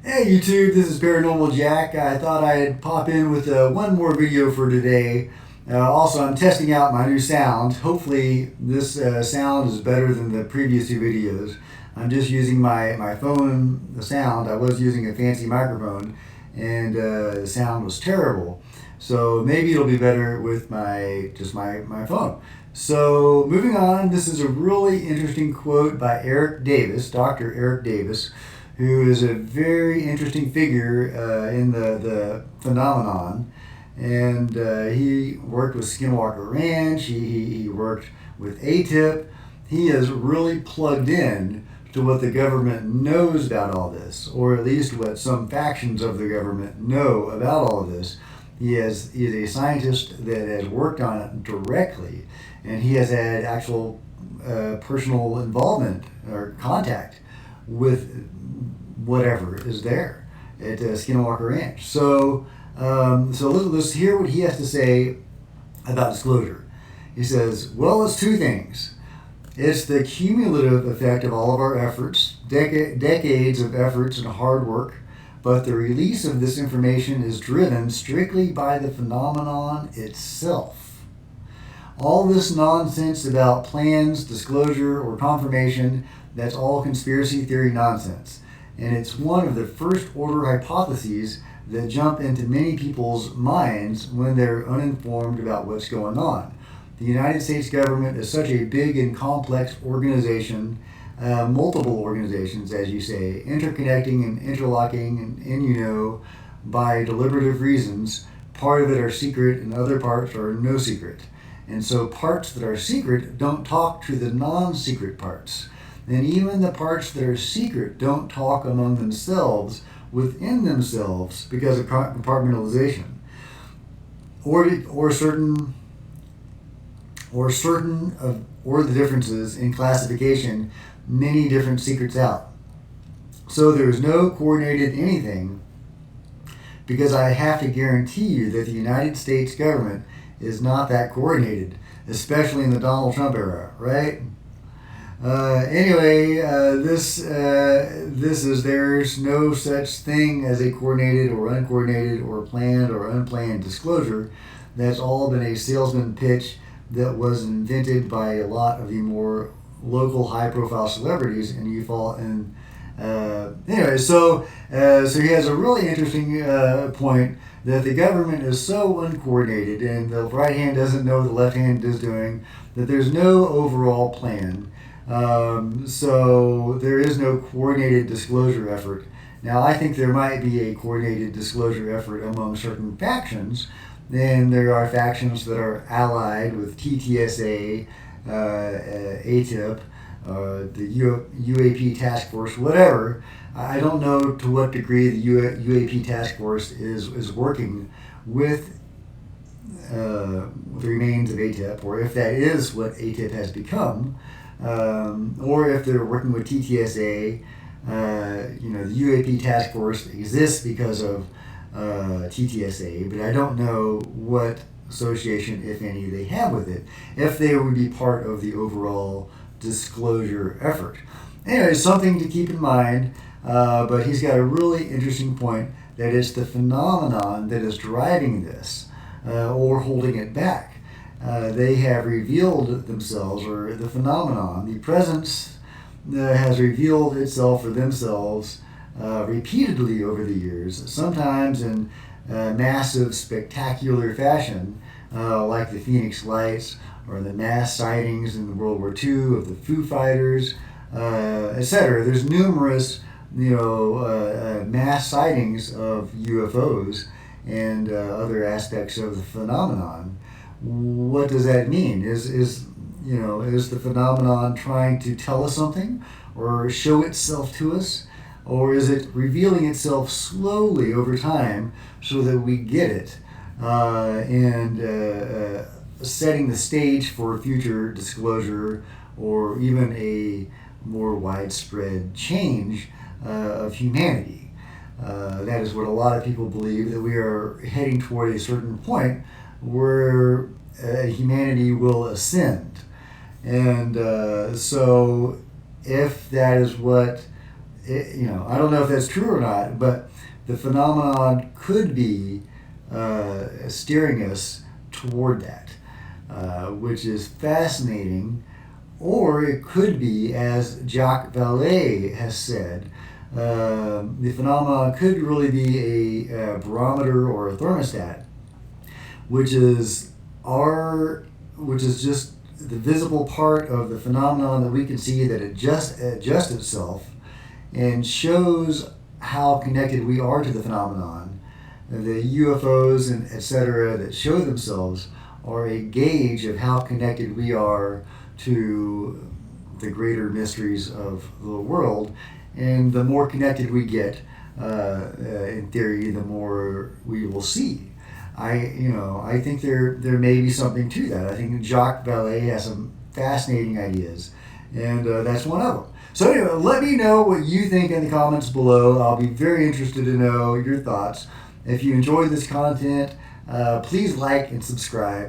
Hey YouTube, this is Paranormal Jack. I thought I'd pop in with one more video for today. Also, I'm testing out my new sound. Hopefully, this sound is better than the previous two videos. I'm just using my phone, the sound. I was using a fancy microphone, and the sound was terrible. So maybe it'll be better with my phone. So moving on, this is a really interesting quote by Eric Davis, Dr. Eric Davis, who is a very interesting figure in the phenomenon. And he worked with Skinwalker Ranch, he worked with ATIP. He is really plugged in to what the government knows about all this, or at least what some factions of the government know about all of this. He is a scientist that has worked on it directly, and he has had actual personal involvement or contact with whatever is there at Skinwalker Ranch. So let's hear what he has to say about disclosure. He says, well, it's two things. It's the cumulative effect of all of our efforts, decades of efforts and hard work, but the release of this information is driven strictly by the phenomenon itself. All this nonsense about plans, disclosure, or confirmation, that's all conspiracy theory nonsense. And it's one of the first order hypotheses that jump into many people's minds when they're uninformed about what's going on. The United States government is such a big and complex organization, multiple organizations, as you say, interconnecting and interlocking and by deliberative reasons. Part of it are secret and other parts are no secret. And so parts that are secret don't talk to the non-secret parts. And even the parts that are secret don't talk among themselves, within themselves, because of compartmentalization, or the differences in classification, many different secrets out. So there is no coordinated anything, because I have to guarantee you that the United States government is not that coordinated, especially in the Donald Trump era, right? This is there's no such thing as a coordinated or uncoordinated or planned or unplanned disclosure. That's all been a salesman pitch that was invented by a lot of the more local high-profile celebrities, and you fall in. So he has a really interesting point that the government is so uncoordinated, and the right hand doesn't know what the left hand is doing. That there's no overall plan. So there is no coordinated disclosure effort. Now, I think there might be a coordinated disclosure effort among certain factions. Then there are factions that are allied with TTSA, ATIP, the UAP task force, whatever. I don't know to what degree the UAP task force is working with the remains of ATIP, or if that is what ATIP has become. Or if they're working with TTSA, the UAP task force exists because of TTSA, but I don't know what association, if any, they have with it, if they would be part of the overall disclosure effort. Anyway, something to keep in mind, but he's got a really interesting point that it's the phenomenon that is driving this or holding it back. They have revealed themselves, or the phenomenon, the presence has revealed itself or themselves repeatedly over the years, sometimes in massive, spectacular fashion, like the Phoenix Lights or the mass sightings in World War II of the Foo Fighters, etc. There's numerous, mass sightings of UFOs and other aspects of the phenomenon. What does that mean? Is the phenomenon trying to tell us something or show itself to us? Or is it revealing itself slowly over time so that we get it and setting the stage for future disclosure or even a more widespread change of humanity? That is what a lot of people believe, that we are heading toward a certain point where humanity will ascend. And so if that is what I don't know if that's true or not, but the phenomenon could be steering us toward that, which is fascinating. Or it could be, as Jacques Vallée has said, the phenomenon could really be a barometer or a thermostat, which is just the visible part of the phenomenon that we can see that adjusts itself and shows how connected we are to the phenomenon. The UFOs and etc. that show themselves are a gauge of how connected we are to the greater mysteries of the world. And the more connected we get, in theory, the more we will see. I think there may be something to that. I think Jacques Vallée has some fascinating ideas, and that's one of them. So anyway, let me know what you think in the comments below. I'll be very interested to know your thoughts. If you enjoyed this content, please like and subscribe.